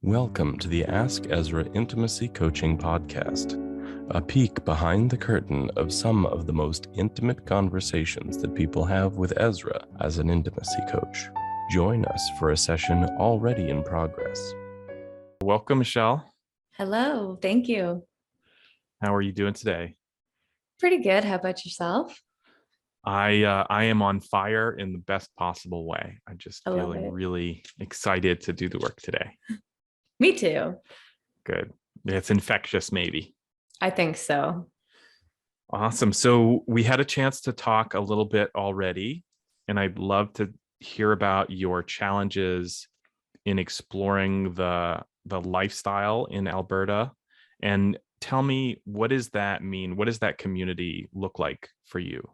Welcome to the Ask Ezra Intimacy Coaching Podcast, a peek behind the curtain of some of the most intimate conversations that people have with Ezra as an intimacy coach. Join us for a session already in progress. Welcome, Michelle. Hello, thank you. How are you doing today? Pretty good. How about yourself? I am on fire in the best possible way. I'm just I love feeling it. really excited to do the work today. Me too. Good. It's infectious, maybe. I think so. Awesome. So we had a chance to talk a little bit already, and I'd love to hear about your challenges in exploring the lifestyle in Alberta. And tell me, what does that mean? What does that community look like for you?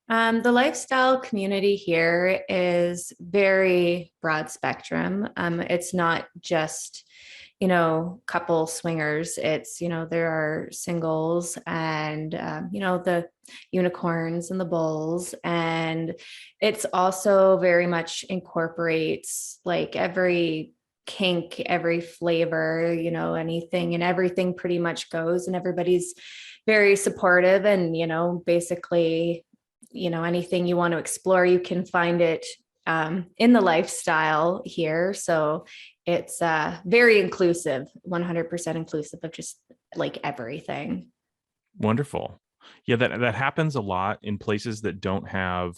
The lifestyle community here is very broad spectrum. It's not just, couple swingers. It's, there are singles and, the unicorns and the bulls. And it's also very much incorporates like every kink, every flavor, anything and everything pretty much goes, and everybody's very supportive and, basically anything you want to explore, you can find it in the lifestyle here. So it's very inclusive, 100% inclusive of just like everything. Wonderful. Yeah, that happens a lot in places that don't have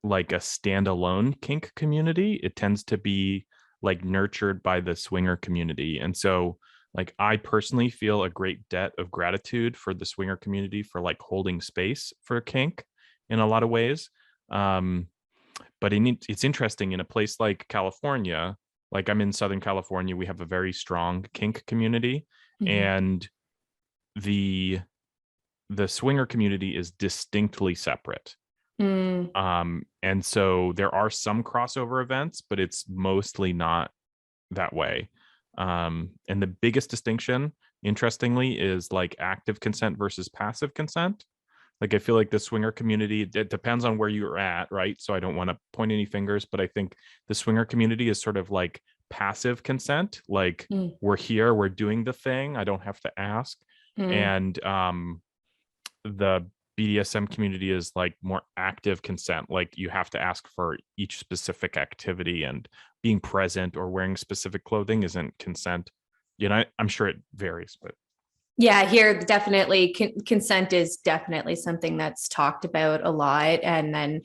like a standalone kink community. It tends to be like nurtured by the swinger community. And so like I personally feel a great debt of gratitude for the swinger community for like holding space for kink in a lot of ways. But it's interesting in a place like California, like I'm in Southern California, we have a very strong kink community, and the swinger community is distinctly separate. And so there are some crossover events, but it's mostly not that way. And the biggest distinction, interestingly, is like active consent versus passive consent. Like I feel like the swinger community, it depends on where you're at, right? So I don't want to point any fingers, but I think the swinger community is sort of like passive consent. Like we're here, we're doing the thing, I don't have to ask. And the BDSM community is like more active consent. Like you have to ask for each specific activity, and being present or wearing specific clothing isn't consent. I'm sure it varies, but Yeah, here definitely consent is definitely something that's talked about a lot. And then,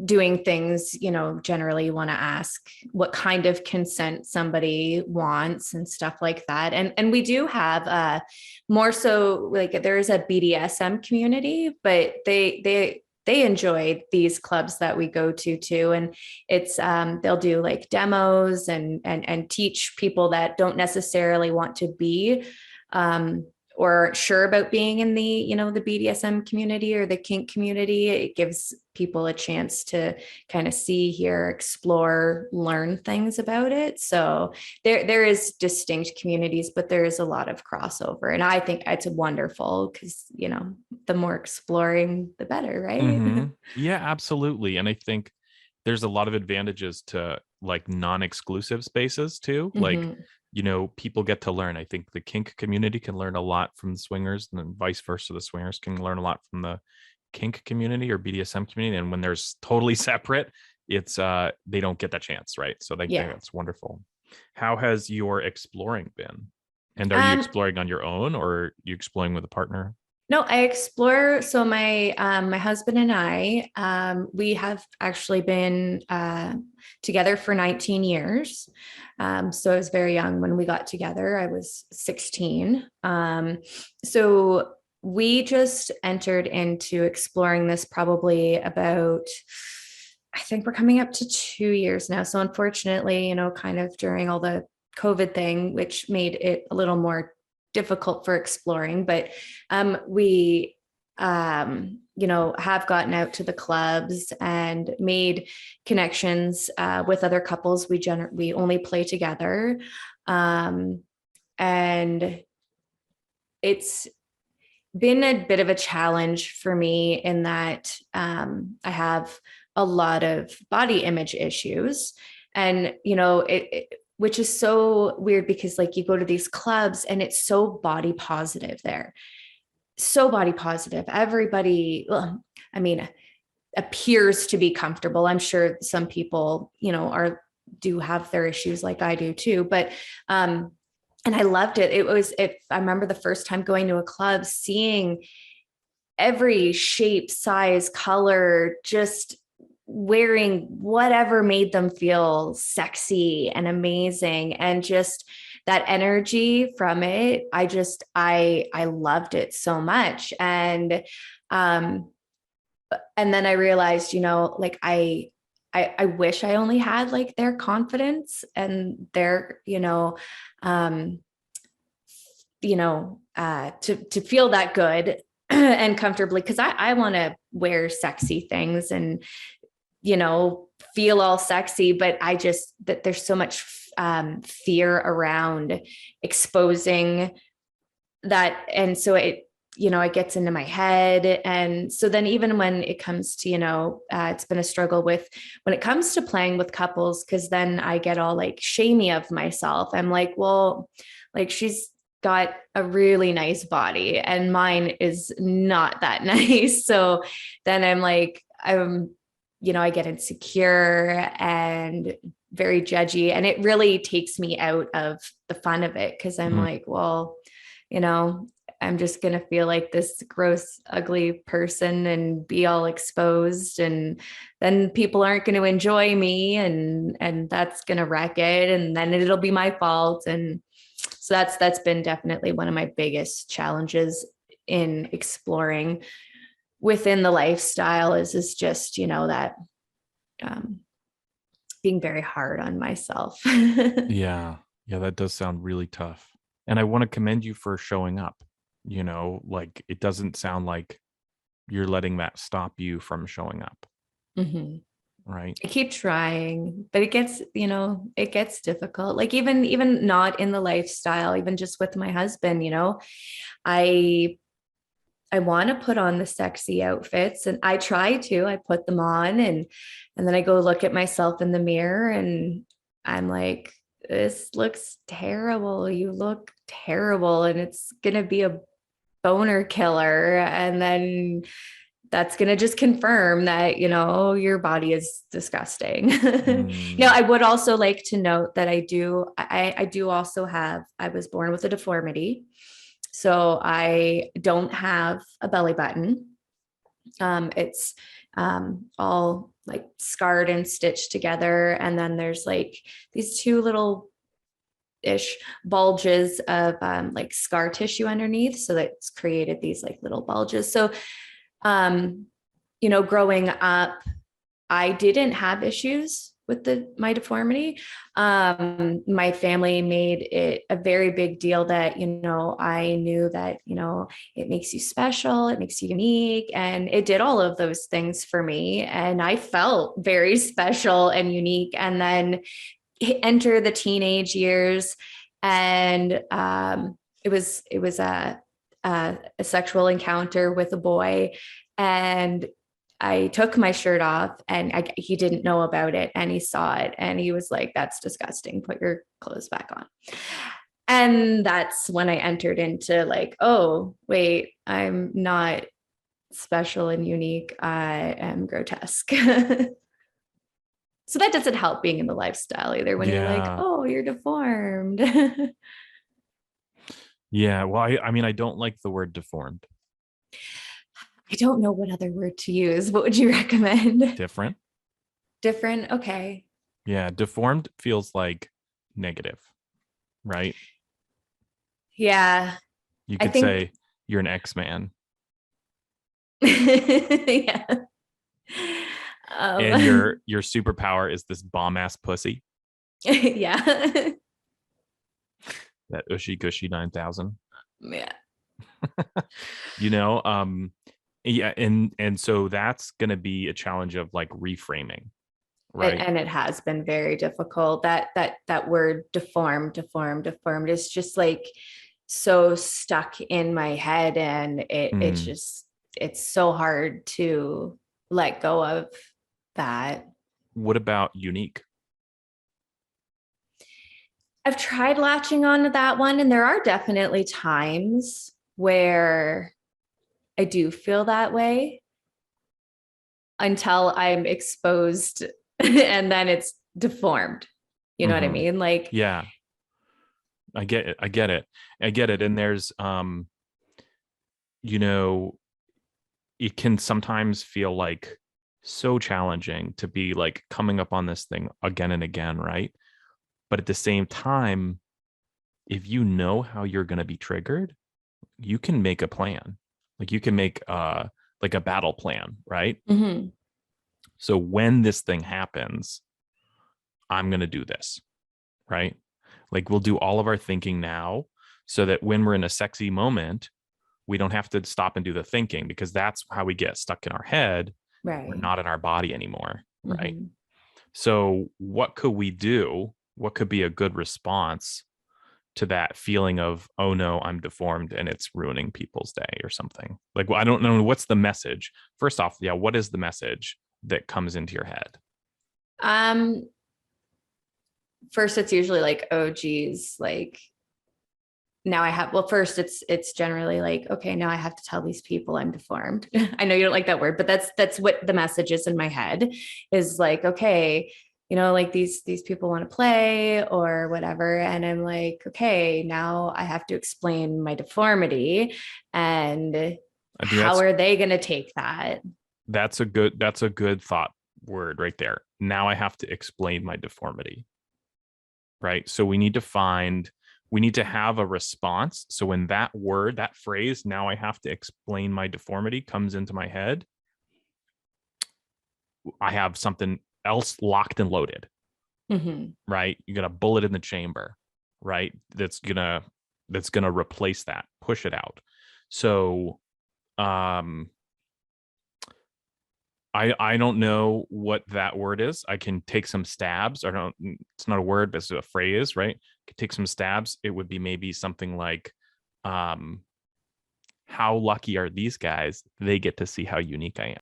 doing things, generally you want to ask what kind of consent somebody wants and stuff like that. And we do have more so like there is a BDSM community, but they enjoy these clubs that we go to too. And it's they'll do like demos and teach people that don't necessarily want to be or sure about being in the, the BDSM community or the kink community. It gives people a chance to kind of see, hear, explore, learn things about it. So there is distinct communities, but there is a lot of crossover. And I think it's wonderful because, the more exploring, the better, right? Yeah, absolutely. And I think there's a lot of advantages to like non-exclusive spaces too. Like, people get to learn. I think the kink community can learn a lot from the swingers, and then vice versa. The swingers can learn a lot from the kink community or BDSM community. And when there's totally separate, it's they don't get that chance, right? So I think that's wonderful. How has your exploring been? And are you exploring on your own, or are you exploring with a partner? No, I explore. So my husband and I, we have actually been together for 19 years. So I was very young when we got together. I was 16. So we just entered into exploring this probably about, I think we're coming up to 2 years now. So unfortunately, kind of during all the COVID thing, which made it a little more difficult for exploring, but we have gotten out to the clubs and made connections with other couples. We only play together, and it's been a bit of a challenge for me in that I have a lot of body image issues, and which is so weird because like you go to these clubs and it's so body positive there. So body positive. Everybody, well, I mean, appears to be comfortable. I'm sure some people, do have their issues like I do too. But and I loved it. I remember the first time going to a club, seeing every shape, size, color, just wearing whatever made them feel sexy and amazing, and just that energy from it. I loved it so much. And then I realized, like I wish I only had like their confidence and their, um, to feel that good and comfortably. Cause I want to wear sexy things and, feel all sexy, but that there's so much fear around exposing that. And so it gets into my head. And so then even when it comes to, it's been a struggle with when it comes to playing with couples, because then I get all like shamey of myself. I'm like, well, like she's got a really nice body and mine is not that nice. So then I'm like, I get insecure and very judgy, and it really takes me out of the fun of it. Cause I'm like, well, I'm just going to feel like this gross, ugly person and be all exposed. And then people aren't going to enjoy me, and that's going to wreck it. And then it'll be my fault. And so that's been definitely one of my biggest challenges in exploring within the lifestyle is just, that being very hard on myself. Yeah. Yeah, that does sound really tough. And I want to commend you for showing up. Like it doesn't sound like you're letting that stop you from showing up. Mm-hmm. Right. I keep trying, but it gets difficult. Like even not in the lifestyle, even just with my husband, I want to put on the sexy outfits, and I try to. I put them on, and then I go look at myself in the mirror and I'm like, this looks terrible. You look terrible, and it's going to be a boner killer. And then that's going to just confirm that, your body is disgusting. I would also like to note that I do also I was born with a deformity. So I don't have a belly button. It's all like scarred and stitched together. And then there's like these two little ish bulges of like scar tissue underneath. So that's created these like little bulges. So, growing up, I didn't have issues with my deformity. My family made it a very big deal that, I knew that, it makes you special, it makes you unique. And it did all of those things for me. And I felt very special and unique. And then enter the teenage years. And it was a sexual encounter with a boy. And I took my shirt off, and he didn't know about it, and he saw it and he was like, that's disgusting. Put your clothes back on. And that's when I entered into like, oh, wait, I'm not special and unique. I am grotesque. So that doesn't help being in the lifestyle either when you're like, oh, you're deformed. Yeah. Well, I mean, I don't like the word deformed. I don't know what other word to use. What would you recommend? Different. Different. Okay. Yeah. Deformed feels like negative, right? Yeah. You I could think, say you're an X-Man. yeah. And your superpower is this bomb ass pussy. Yeah. That Ushy Gushy 9000. Yeah. Yeah, and so that's gonna be a challenge of like reframing, right? And it has been very difficult. That word deformed is just like so stuck in my head, and it's so hard to let go of that. What about unique? I've tried latching on to that one, and there are definitely times where I do feel that way until I'm exposed and then it's deformed. You know what I mean? Like, Yeah, I get it. I get it. I get it. And there's, you know, it can sometimes feel like so challenging to be like coming up on this thing again and again, right? But at the same time, if you know how you're going to be triggered, you can make a plan. Like you can make like a battle plan, right? mm-hmm. So when this thing happens, I'm going to do this, right? Like we'll do all of our thinking now so that when we're in a sexy moment, we don't have to stop and do the thinking, because that's how we get stuck in our head. We're Right. not in our body anymore, right? Mm-hmm. So what could we do? What could be a good response to that feeling of, oh no, I'm deformed and it's ruining people's day or something? Like, well, I don't know, what's the message? First off, yeah, what is the message that comes into your head? Um, First it's usually like, oh geez, like now I have, well, first it's generally like, okay, now I have to tell these people I'm deformed. I know you don't like that word, but that's what the message is in my head, is like, okay, you know, like these people want to play or whatever. And I'm like, okay, now I have to explain my deformity, and I think how are they going to take that? that's a good thought word right there. Now I have to explain my deformity, right? So we need to have a response. So when that word, that phrase, now I have to explain my deformity, comes into my head, I have something else locked and loaded, Mm-hmm. right? You got a bullet in the chamber, right? That's gonna replace that, push it out. So um I don't know what that word is. I can take some stabs. I don't, it's not a word, but it's a phrase, right? Could take some stabs. It would be maybe something like, um, how lucky are these guys? They get to see how unique I am.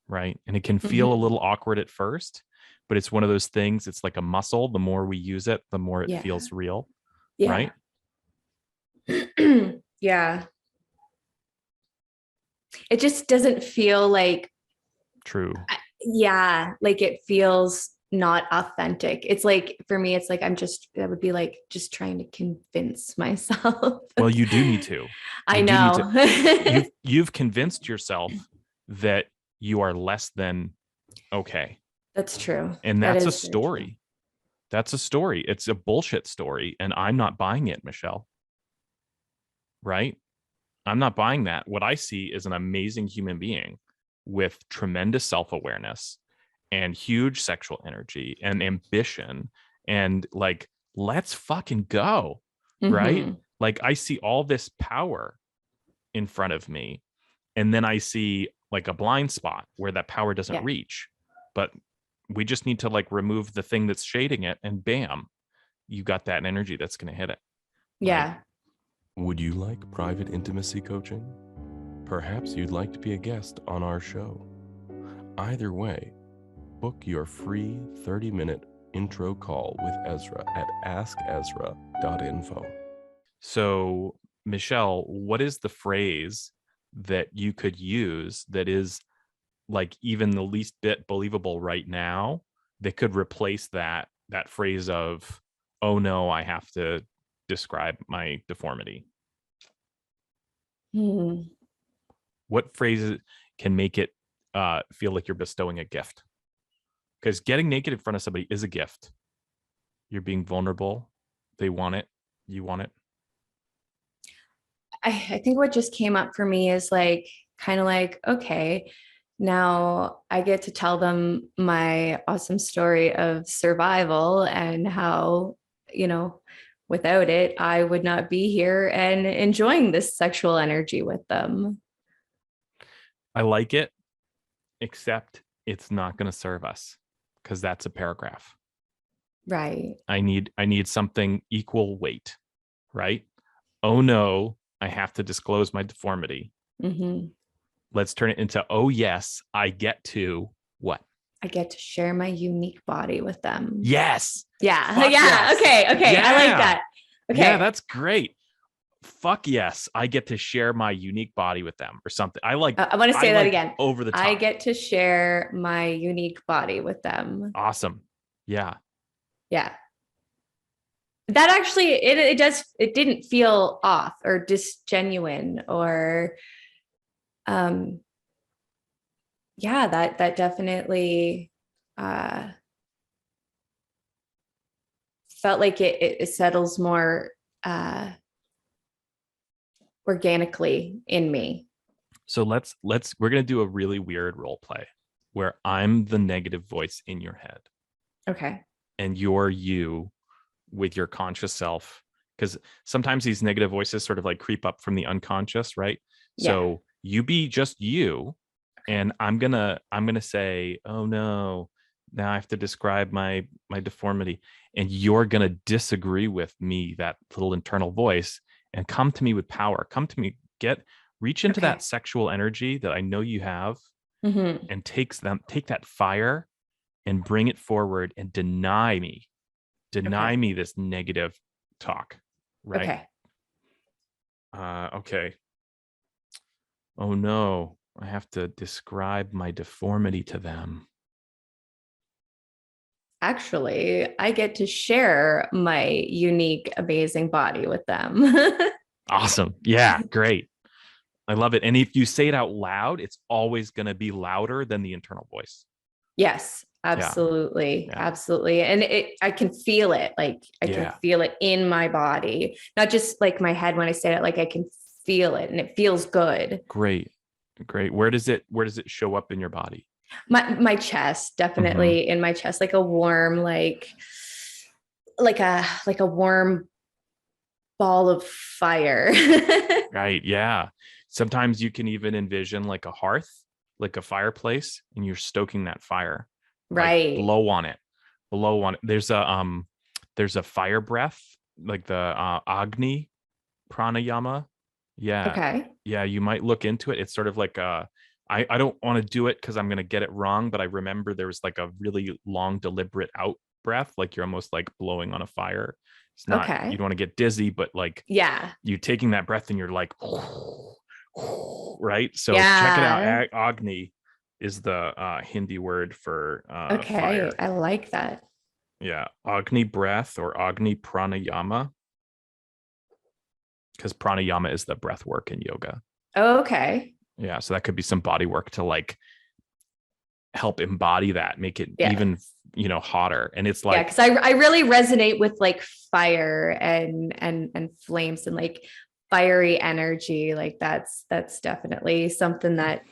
Right. And it can feel a Mm-hmm. little awkward at first, but it's one of those things. It's like a muscle. The more we use it, the more it Yeah. feels real. Yeah. Right. Yeah. It just doesn't feel like, True. yeah, like it feels not authentic. It's like, for me, it's like that would be like just trying to convince myself. Well, you do need to. I You do need to. know. You've convinced yourself that you are less than okay. That's true. And That that's a is very true. story. That's a story. It's a bullshit story. And I'm not buying it, Michelle. Right? I'm not buying that. What I see is an amazing human being with tremendous self awareness and huge sexual energy and ambition. And like, let's fucking go. Right? Mm-hmm. Like, I see all this power in front of me. And then I see like a blind spot where that power doesn't Yeah. reach. But we just need to like remove the thing that's shading it, and bam, you got that energy that's going to hit it. Right. Yeah. Would you like private intimacy coaching? Perhaps you'd like to be a guest on our show. Either way, book your free 30-minute intro call with Ezra at Askezra.info. So, Michelle, what is the phrase that you could use that is like even the least bit believable right now that could replace that phrase of, oh no, I have to describe my deformity? Hmm. What phrases can make it feel like you're bestowing a gift? Because getting naked in front of somebody is a gift. You're being vulnerable. They want it. You want it. I think what just came up for me is like, kind of like, okay, now I get to tell them my awesome story of survival and how, you know, without it, I would not be here and enjoying this sexual energy with them. I like it, except it's not going to serve us, because that's a paragraph. Right. I need something equal weight, right? Oh no, I have to disclose my deformity. Mm-hmm. Let's turn it into, oh yes, I get to what? I get to share my unique body with them. Yes. Yeah. Fuck Yeah. yes. Okay. Yeah. I like that. Okay. Yeah, that's great. Fuck yes. I get to share my unique body with them or something. I want to say that again. Over the top. I get to share my unique body with them. Awesome. Yeah. Yeah. That actually, it didn't feel off or disgenuine or, yeah, that definitely, felt like it settles more, organically in me. So we're going to do a really weird role play where I'm the negative voice in your head. Okay. And you're you with your conscious self, because sometimes these negative voices sort of like creep up from the unconscious, right? Yeah. So you be just you, and I'm gonna say, oh no, now I have to describe my deformity, and you're gonna disagree with me, that little internal voice, and come to me with power. Come to me, reach into that sexual energy that I know you have, and take that fire and bring it forward and deny me this negative talk, right? Okay. Oh no, I have to describe my deformity to them. Actually, I get to share my unique, amazing body with them. Awesome. Yeah, great. I love it. And if you say it out loud, it's always going to be louder than the internal voice. Yes, absolutely. Yeah. Absolutely. And I can feel it. Like I can feel it in my body, not just like my head when I say it, like I can feel it and it feels good. Great. Where does it show up in your body? My chest, definitely in my chest, like a warm, like a warm ball of fire. Right. Yeah. Sometimes you can even envision like a hearth, like a fireplace, and you're stoking that fire. Right. Like blow on it. There's a fire breath, like the Agni pranayama. Yeah. Okay. Yeah. You might look into it. It's sort of like I don't want to do it because I'm going to get it wrong, but I remember there was like a really long, deliberate out breath, like you're almost like blowing on a fire. It's not, you don't want to get dizzy, but like, you taking that breath and you're like, right? So check it out. Agni is the Hindi word for fire. I like that. Yeah. Agni breath or Agni pranayama. Because pranayama is the breath work in yoga. Oh, okay. Yeah. So that could be some body work to like help embody that, make it even, hotter. And it's like, because I really resonate with like fire and flames and like fiery energy. Like that's definitely something that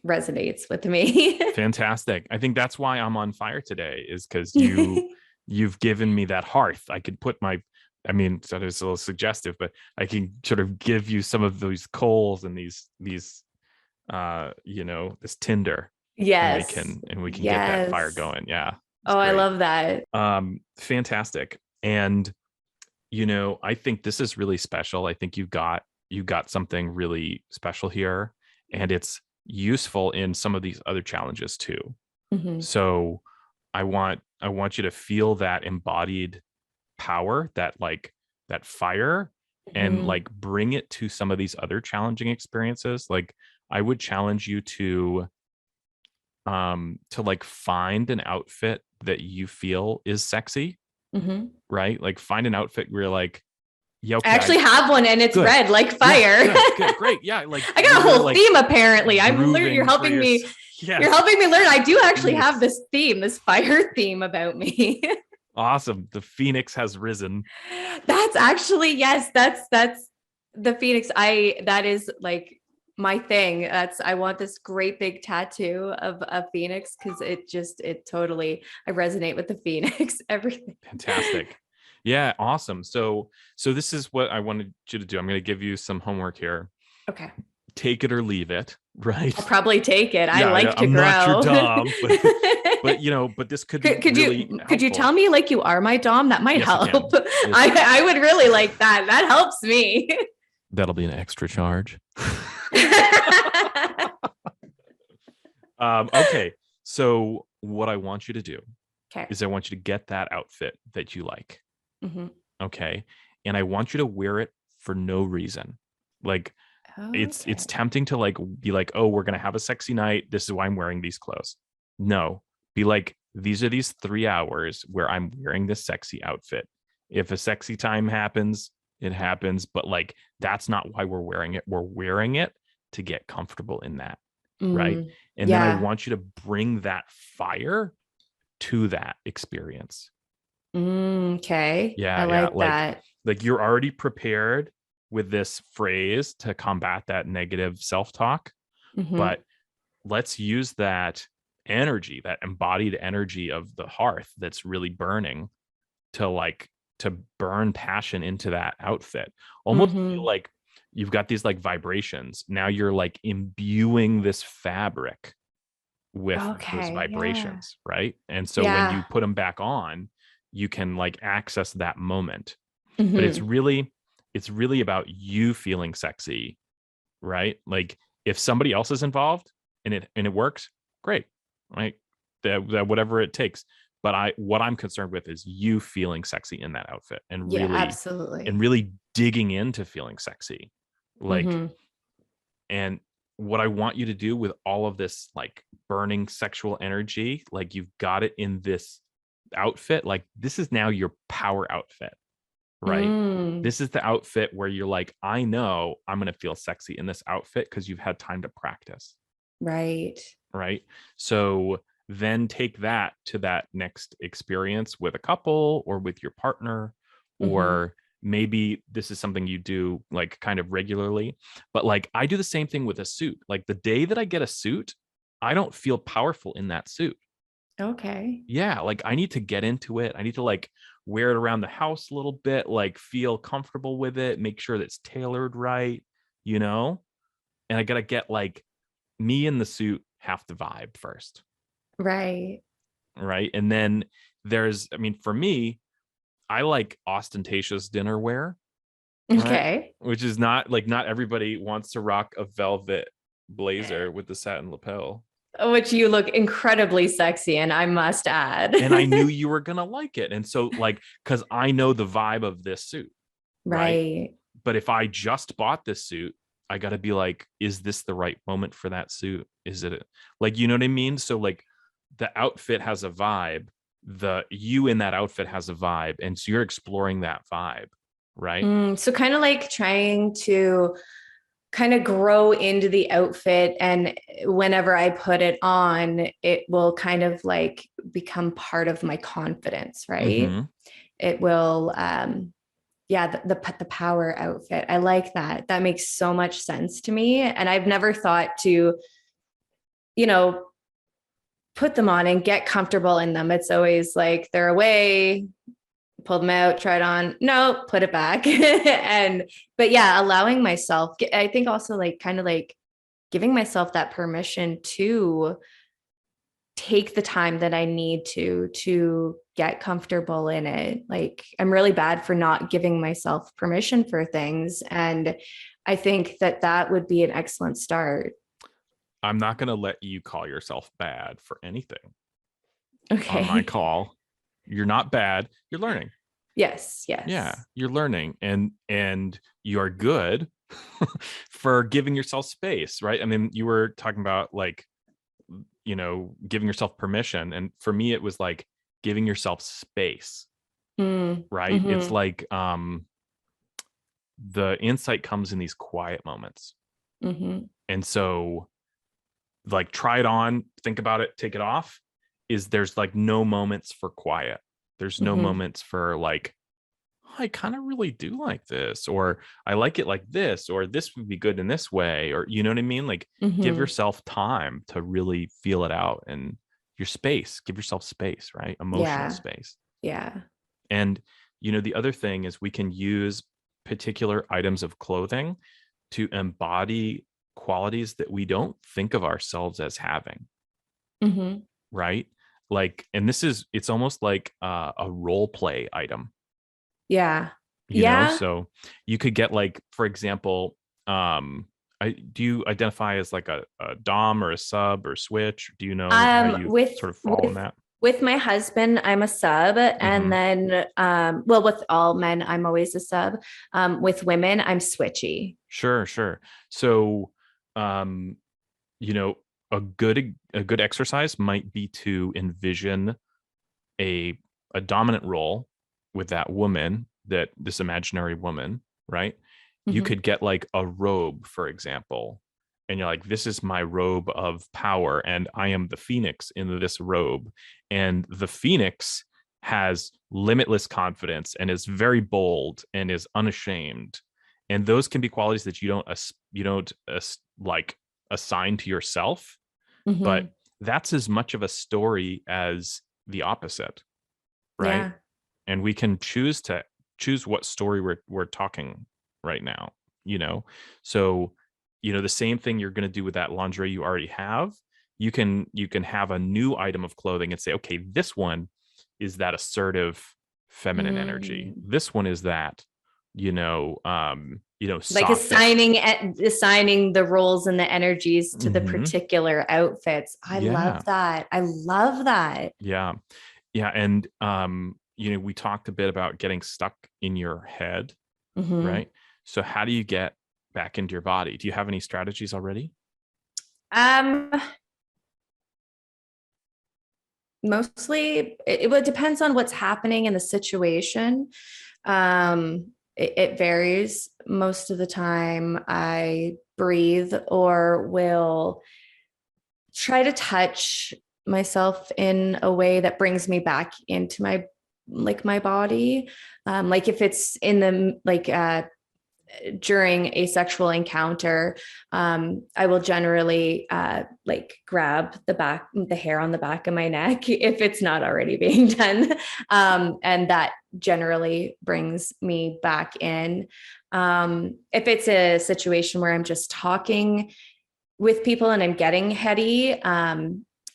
resonates with me. Fantastic. I think that's why I'm on fire today, is because you've given me that hearth. I could put so it's a little suggestive, but I can sort of give you some of those coals and these this tinder. Yes. And we can get that fire going. Yeah. Oh, great. I love that. Fantastic. And I think this is really special. I think you got something really special here, and it's useful in some of these other challenges too. Mm-hmm. So I want you to feel that embodied power, that fire, and like bring it to some of these other challenging experiences. Like I would challenge you to like find an outfit that you feel is sexy, right? Like find an outfit where you're like, yeah, okay, I actually have one and it's red like fire. Good, great. Yeah, like I got a whole theme apparently. You're helping me. Yes. You're helping me learn. I do actually have this theme, this fire theme about me. Awesome. The phoenix has risen. That's actually, yes, that's the phoenix. That is like my thing. I want this great big tattoo of a phoenix because it totally, I resonate with the phoenix, everything. Fantastic. Yeah. Awesome. So this is what I wanted you to do. I'm going to give you some homework here. Okay. Take it or leave it. Right. I'll probably take it. I like to I'm grow. Not your dom, but this could be could you tell me like you are my dom? That might help. I would really like that. That helps me. That'll be an extra charge. Okay. So what I want you to do Okay. is I want you to get that outfit that you like. Mm-hmm. Okay. And I want you to wear it for no reason. Like it's Okay. tempting to like be like, oh, we're gonna have a sexy night. This is why I'm wearing these clothes. No, be like, these are these 3 hours where I'm wearing this sexy outfit. If a sexy time happens, it happens. But like that's not why we're wearing it. We're wearing it to get comfortable in that. Right. Mm, And then I yeah. want you to bring that fire to that experience. Okay. I Yeah, yeah. like that. Like you're already prepared with this phrase to combat that negative self-talk, Mm-hmm. but let's use that energy, that embodied energy of the hearth that's really burning to like to burn passion into that outfit. Almost feel Mm-hmm. like you've got these like vibrations. Now you're like imbuing this fabric with those Okay. Yeah. vibrations, right? And so when Yeah. you put them back on, you can like access that moment. But Mm-hmm. it's really about you feeling sexy, right? Like if somebody else is involved and it works, great, right? That whatever it takes. But what I'm concerned with is you feeling sexy in that outfit Yeah, absolutely. and really digging into feeling sexy. Like, Mm-hmm. and what I want you to do with all of this like burning sexual energy, like you've got it in this outfit, like this is now your power outfit, right? Mm, This is the outfit where you're like, I know I'm going to feel sexy in this outfit because you've had time to practice, right. right? So then take that to that next experience with a couple or with your partner, Mm-hmm. or maybe this is something you do like kind of regularly. But like I do the same thing with a suit. Like the day that I get a suit, I don't feel powerful in that suit. Okay. Yeah, like I need to get into it. I need to like wear it around the house a little bit, like feel comfortable with it, make sure that it's tailored right, you know? And I got to get like me in the suit have to vibe first, Right. right? And then I mean, for me, I like ostentatious dinnerware, right? Okay. Which is not like not everybody wants to rock a velvet blazer with the satin lapel. Which you look incredibly sexy in, I must add. And I knew you were going to like it. And so like cuz I know the vibe of this suit, right? Right. But if I just bought this suit, I got to be like, is this the right moment for that suit? Is it like, you know what I mean? So like the outfit has a vibe, the you in that outfit has a vibe. And so you're exploring that vibe, right? So kind of like trying to kind of grow into the outfit, and whenever I put it on, it will kind of like become part of my confidence, right? Mm-hmm. It will yeah, the power outfit. I like that. That makes so much sense to me, and I've never thought to, you know, put them on and get comfortable in them. It's always like they're away, pull them out, try it on. No, put it back. And, but yeah, allowing myself, I think also like kind of like giving myself that permission to take the time that I need to get comfortable in it. Like I'm really bad for not giving myself permission for things. And I think that that would be an excellent start. I'm not going to let you call yourself bad for anything on my Okay. call. You're not bad. You're learning. Yes. Yeah, Yes. you're learning and you're good for giving yourself space, right? I mean, you were talking about like, you know, giving yourself permission, and for me it was like giving yourself space, right? It's Mm-hmm. like the insight comes in these quiet moments. Mm-hmm. And so like try it on, think about it, take it off, is there's like no moments for quiet. There's no Mm-hmm. moments for like, I kind of really do like this, or I like it like this, or this would be good in this way, or you know what I mean? Like give Mm-hmm. yourself time to really feel it out, and your space, give yourself space, right? Emotional Yeah. space. Yeah. And you know, the other thing is we can use particular items of clothing to embody qualities that we don't think of ourselves as having, Mm-hmm. right? Like, and this is, it's almost like a role play item, Yeah. you know? Yeah. So you could get like, for example, do you identify as like a dom or a sub or switch? Do you know how you With sort of fall in that? with my husband, I'm a sub, and then well, with all men, I'm always a sub. With women, I'm switchy. Sure, sure. So, um, you know, a good exercise might be to envision a a dominant role with that woman, that this imaginary woman, right? You Mhm. could get like a robe, for example, and you're like, this is my robe of power, and I am the phoenix in this robe. And the phoenix has limitless confidence and is very bold and is unashamed. And those can be qualities that you don't like assign to yourself, but Mhm. that's as much of a story as the opposite, right? Yeah. And we can choose what story we're talking right now, you know. So, the same thing you're going to do with that lingerie you already have, you can have a new item of clothing and say, okay, this one is that assertive feminine energy, Mm. this one is that, Like softest. assigning the roles and the energies to the Hmm. particular outfits. I Yeah, love that. I love that. yeah, yeah. And we talked a bit about getting stuck in your head, Mhm. right? So how do you get back into your body? Do you have any strategies already? Um, Mostly it depends on what's happening in the situation. It varies. Most of the time I breathe or will try to touch myself in a way that brings me back into my body. Like if it's in the during a sexual encounter, I will generally like grab the hair on the back of my neck if it's not already being done. And that generally brings me back in. If it's a situation where I'm just talking with people and I'm getting heady,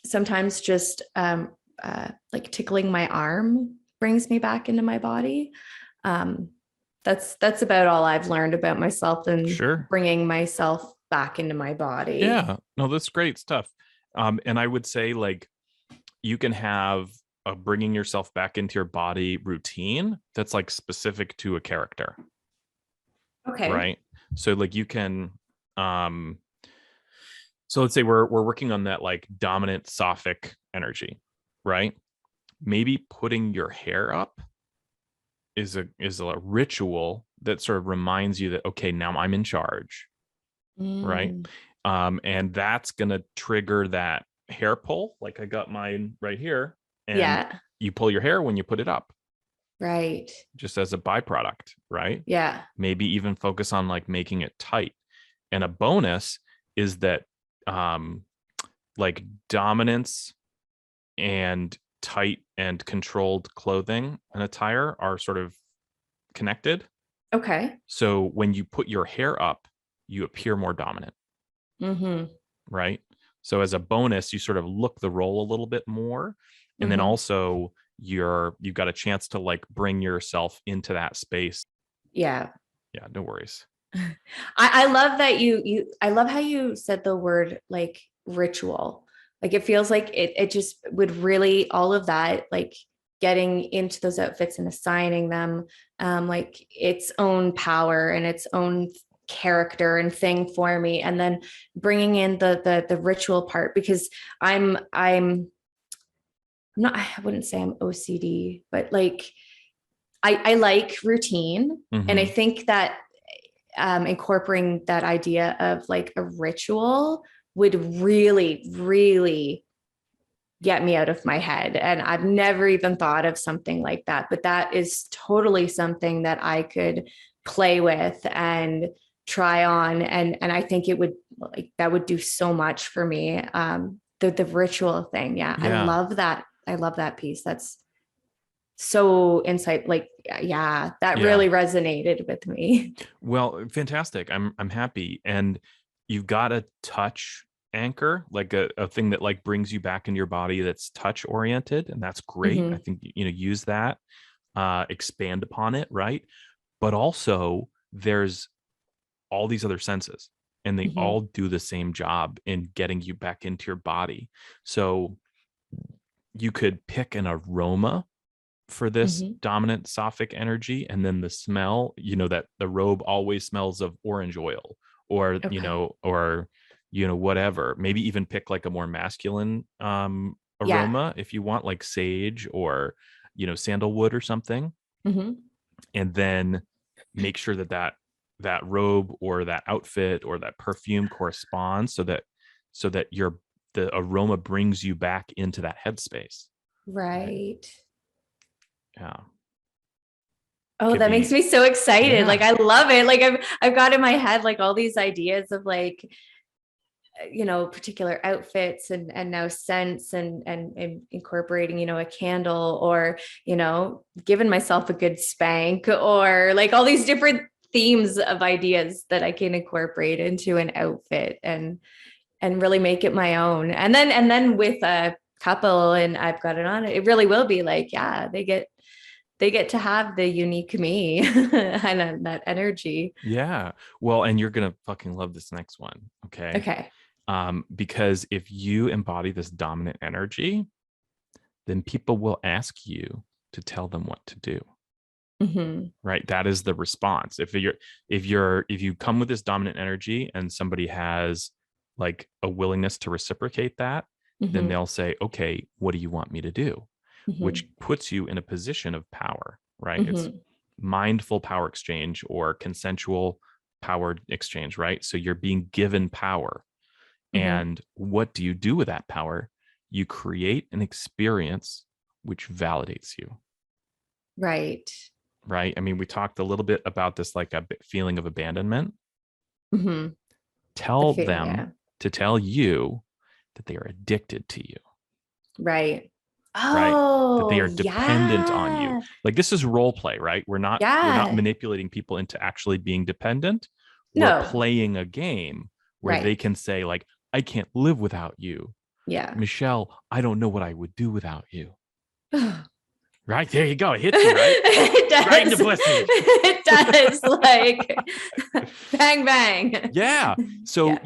sometimes just like tickling my arm brings me back into my body. Um, that's about all I've learned about myself and Sure. bringing myself back into my body. Yeah. No, that's great stuff. And I would say, like, you can have a bringing yourself back into your body routine that's like specific to a character, Okay. right? So like you can um so let's say we're working on that like dominant sophic energy, right? Maybe putting your hair up is a ritual that sort of reminds you that, okay, now I'm in charge, right? Mm, And that's gonna trigger that hair pull. Like I got mine right here, and yeah. you pull your hair when you put it up, Right. just as a byproduct, right? Yeah. Maybe even focus on like making it tight. And a bonus is that um like dominance and tight and controlled clothing and attire are sort of connected. Okay. So when you put your hair up, you appear more dominant, Mm-hmm. right? So as a bonus, you sort of look the role a little bit more. And then Mm-hmm. also you've got a chance to like bring yourself into that space. Yeah. Yeah, no worries. I love that I love how you said the word like ritual. Like it feels like it just would really all of that, like getting into those outfits and assigning them like its own power and its own character and thing for me, and then bringing in the ritual part, because I'm not, I wouldn't say I'm OCD, but like I like routine. And I Mm-hmm. think that incorporating that idea of like a ritual would really, really get me out of my head. And I've never even thought of something like that. But that is totally something that I could play with and try on. And I think it would like that would do so much for me. The ritual thing. Yeah. I Yeah. love that. I love that piece. That's so insight. Like, yeah, that Yeah. really resonated with me. Well, fantastic. I'm happy. And you've got a touch anchor, like a thing that like brings you back into your body that's touch oriented. And that's great. I Mm-hmm. think, use that, expand upon it, right? But also there's all these other senses. and they Mhm. all do the same job in getting you back into your body. So you could pick an aroma for this Mhm. dominant Sophic energy, and then the smell, that the robe always smells of orange oil, or Okay. whatever. Maybe even pick like a more masculine Yeah. aroma if you want, like sage or sandalwood or something. Mhm. And then make sure that robe or that outfit or that perfume corresponds, so that the aroma brings you back into that headspace. Right. Yeah. Oh, Could that makes be. me so excited. Like Yeah. I love it. Like I've got in my head like all these ideas of like, particular outfits and now scents and incorporating, a candle, or, giving myself a good spank, or like all these different themes of ideas that I can incorporate into an outfit and really make it my own. And then with a couple and I've got it on, it really will be like, yeah, they get to have the unique me and that energy. Yeah. Well, and you're gonna fucking love this next one. Okay. Okay. Because if you embody this dominant energy, then people will ask you to tell them what to do. Mm-hmm. Right. That is the response. If you come with this dominant energy and somebody has like a willingness to reciprocate that, then Mm-hmm. they'll say, okay, what do you want me to do? Which Mm-hmm. puts you in a position of power, right? It's Mm-hmm. mindful power exchange or consensual power exchange, right? So you're being given power. Mm-hmm. And what do you do with that power? You create an experience which validates you, Right. right? I mean, we talked a little bit about this, like feeling of abandonment. Mm-hmm. The Tell fear, them yeah. to tell you that they are addicted to you, Right. right? That they Oh, are dependent on you. yeah. Like, this is role play, right? We're not Yeah. manipulating people into actually being dependent. We're No. playing a game where they Right. can say, like, I can't live without you. Yeah. Michelle, I don't know what I would do without you. It Right? There you go. It hits you, right? Right in the does. pussy. It does. Like bang bang. Yeah. So Yeah.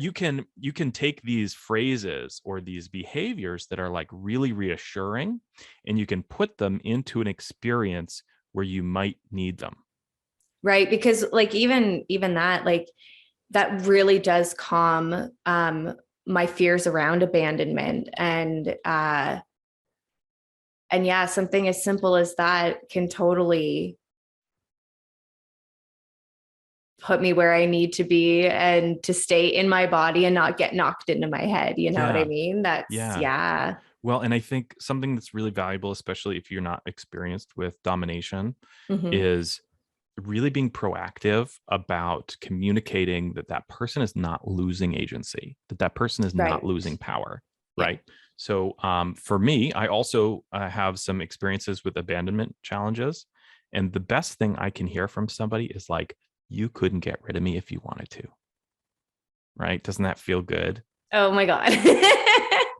you can take these phrases or these behaviors that are like really reassuring, and you can put them into an experience where you might need them. Right. Because like even that, like that really does calm my fears around abandonment. And yeah, something as simple as that can totally put me where I need to be and to stay in my body and not get knocked into my head. You know what I Yeah. mean? That's, Yeah. yeah. Well, and I think something that's really valuable, especially if you're not experienced with domination, Mm-hmm. is really being proactive about communicating that that person is not losing agency, that that person is not Right. losing power, Yeah. right? So for me, I also have some experiences with abandonment challenges. And the best thing I can hear from somebody is like, you couldn't get rid of me if you wanted to, right? Doesn't that feel good? Oh my God.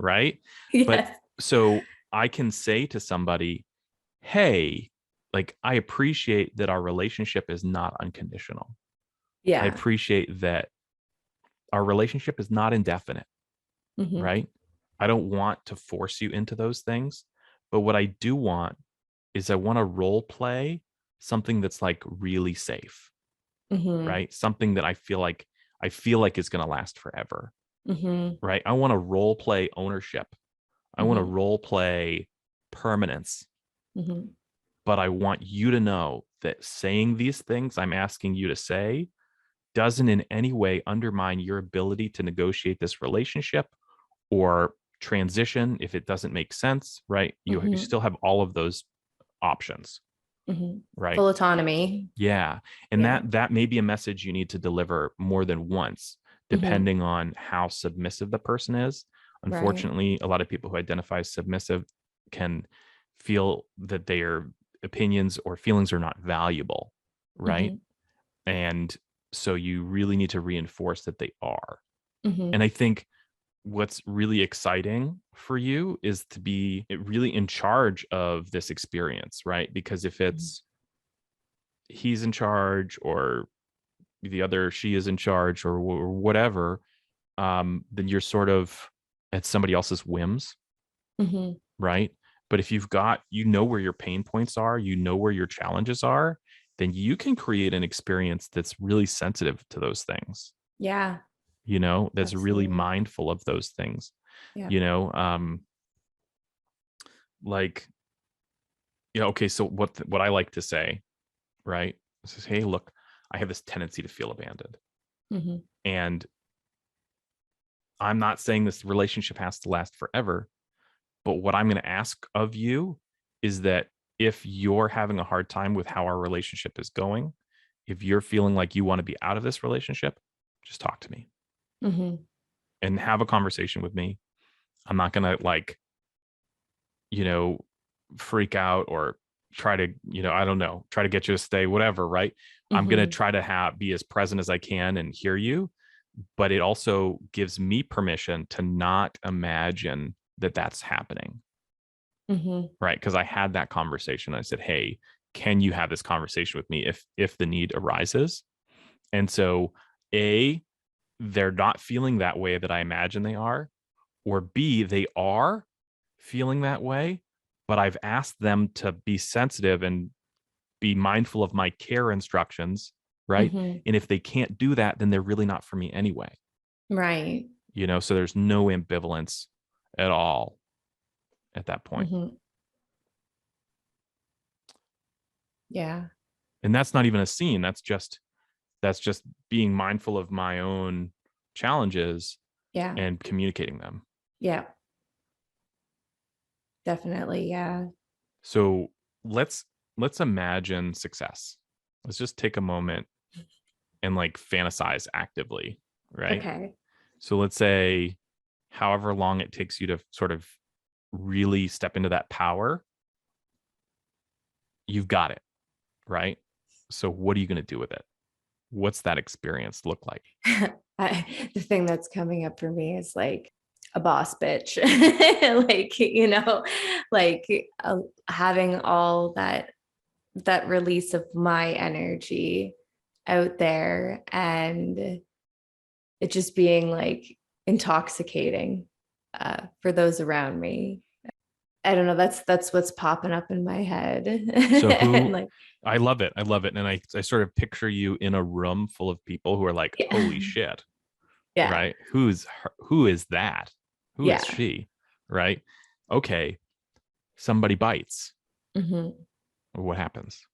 Right? But Yes. so I can say to somebody, hey, like, I appreciate that our relationship is not unconditional. I Yeah. appreciate that our relationship is not indefinite, Mm-hmm. right? I don't want to force you into those things. But what I do want is I want to role play something that's like really safe, Mm-hmm. right? Something that I feel like is going to last forever, Mm-hmm. right? I want to role play ownership. I want to Mm-hmm. role play permanence, Mm-hmm. but I want you to know that saying these things I'm asking you to say doesn't in any way undermine your ability to negotiate this relationship or transition if it doesn't make sense, right? You Mm-hmm. still have all of those options, Mm-hmm. right? Full autonomy. Yeah. And Yeah. that may be a message you need to deliver more than once, Mm-hmm. depending on how submissive the person is. Right. Unfortunately, a lot of people who identify as submissive can feel that their opinions or feelings are not valuable, right? Mm-hmm. And so you really need to reinforce that they are. Mm-hmm. And I think what's really exciting for you is to be really in charge of this experience, right? Because if it's he's in charge or the other she is in charge or whatever, then you're sort of at somebody else's whims, right? But if you've got, where your pain points are, where your challenges are, then you can create an experience that's really sensitive to those things. Yeah. That's really Absolutely. mindful of those things. Yeah. Okay, so what I like to say, right? Says, hey, look, I have this tendency to feel abandoned. And I'm not saying this relationship has to last forever, but what I'm going to ask of you is that if you're having a hard time with how our relationship is going, if you're feeling like you want to be out of this relationship, just talk to me and have a conversation with me. I'm not going to freak out or try to, I don't know, try to get you to stay, whatever, right? I'm going to try to be as present as I can and hear you. But it also gives me permission to not imagine that that's happening. Right. Because I had that conversation. I said, hey, can you have this conversation with me if the need arises? And so A, they're not feeling that way that I imagine they are, or B, they are feeling that way, but I've asked them to be sensitive and be mindful of my care instructions, right? And if they can't do that, then they're really not for me anyway. Right. So there's no ambivalence at all at that point. Yeah. And that's not even a scene. That's just being mindful of my own challenges and communicating them. Yeah. Definitely. Yeah. So let's imagine success. Let's just take a moment and fantasize actively, right? Okay. So let's say however long it takes you to sort of really step into that power, you've got it, right? So what are you going to do with it? What's that experience look like? The thing that's coming up for me is a boss bitch, having all that release of my energy out there, and it just being intoxicating for those around me. I don't know. That's what's popping up in my head. So I love it. And I sort of picture you in a room full of people who are like, holy shit. Yeah. Right. Who is that? Who is she? Right. Okay. Somebody bites. What happens?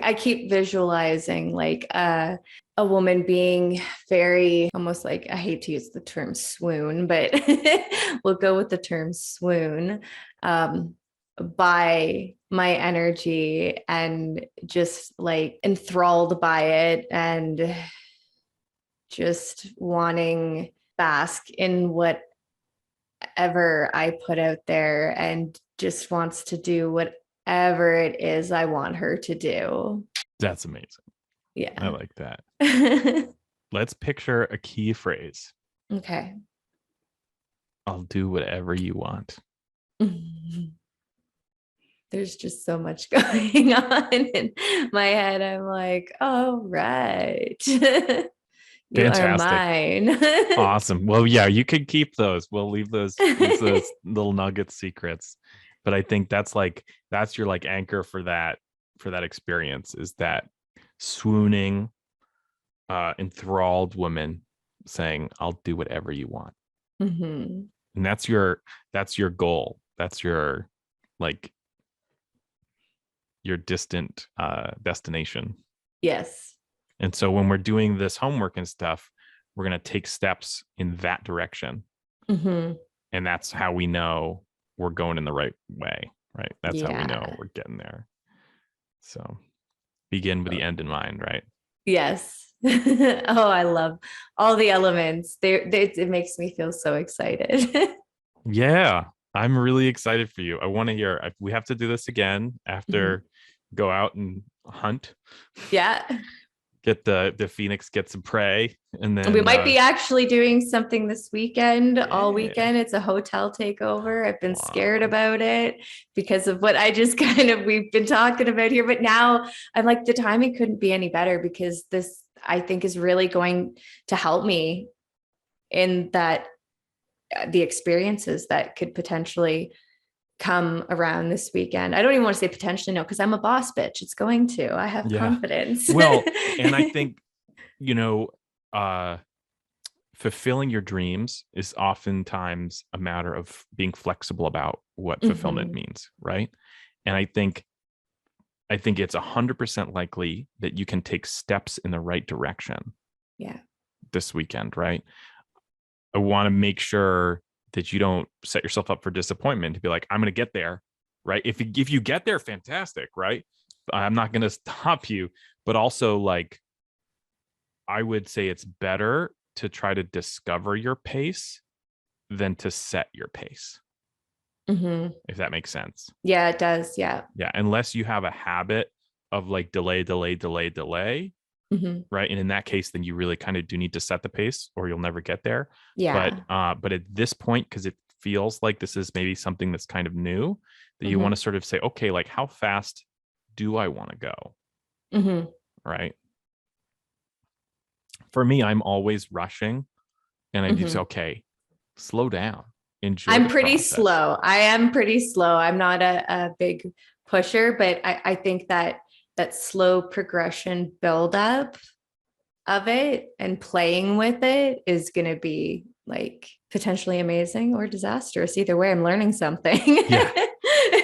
I keep visualizing a woman being very almost I hate to use the term swoon, but we'll go with the term swoon, by my energy and just enthralled by it and just wanting bask in whatever I put out there and just wants to do whatever it is I want her to do. That's amazing. Yeah. I like that. Let's picture a key phrase. Okay. I'll do whatever you want. There's just so much going on in my head. I'm like, oh, right. You Fantastic. are mine. Awesome. Well, yeah, you can keep those. We'll leave those little nugget secrets. But I think that's your anchor for that experience, is that swooning, enthralled woman saying, I'll do whatever you want. And that's your goal. That's your your distant destination. Yes. And so when we're doing this homework and stuff, we're going to take steps in that direction. And that's how we know we're going in the right way, right? That's how we know we're getting there. So begin with the end in mind, right? Yes. Oh, I love all the elements. It makes me feel so excited. Yeah, I'm really excited for you. I want to hear. We have to do this again after go out and hunt. Yeah. Get the phoenix, get some prey, and then we might be actually doing something this weekend, all weekend. It's a hotel takeover. I've been scared about it because of what I just we've been talking about here. But now I'm the timing couldn't be any better because I think is really going to help me in that, the experiences that could potentially come around this weekend. I don't even want to say potentially, no, because I'm a boss bitch. It's going to. I have confidence. Well, and I think, fulfilling your dreams is oftentimes a matter of being flexible about what fulfillment means, right? And I think it's 100% likely that you can take steps in the right direction. Yeah. This weekend, right? I want to make sure that you don't set yourself up for disappointment to be like, I'm going to get there, right? If you get there, fantastic, right? I'm not going to stop you, but also like, I would say it's better to try to discover your pace than to set your pace. If that makes sense. Yeah, it does. Yeah. Yeah. Unless you have a habit of like delay, right? And in that case, then you really kind of do need to set the pace or you'll never get there. Yeah. But at this point, because it feels like this is maybe something that's kind of new, that you want to sort of say, okay, like how fast do I want to go? Right. For me, I'm always rushing and I need to say, okay, slow down. Enjoy. I'm pretty slow. I am pretty slow. I'm not a big pusher, but I think that slow progression buildup of it and playing with it is going to be like potentially amazing or disastrous. Either way, I'm learning something. Yeah.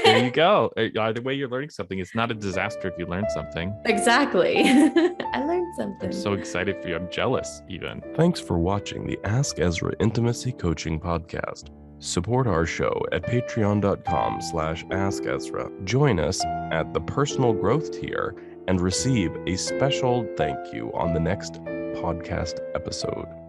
There you go. Either way, you're learning something. It's not a disaster if you learn something. Exactly. I learned something. I'm so excited for you. I'm jealous even. Thanks for watching the Ask Ezra Intimacy Coaching Podcast. Support our show at patreon.com/AskEzra. Join us at the personal growth tier and receive a special thank you on the next podcast episode.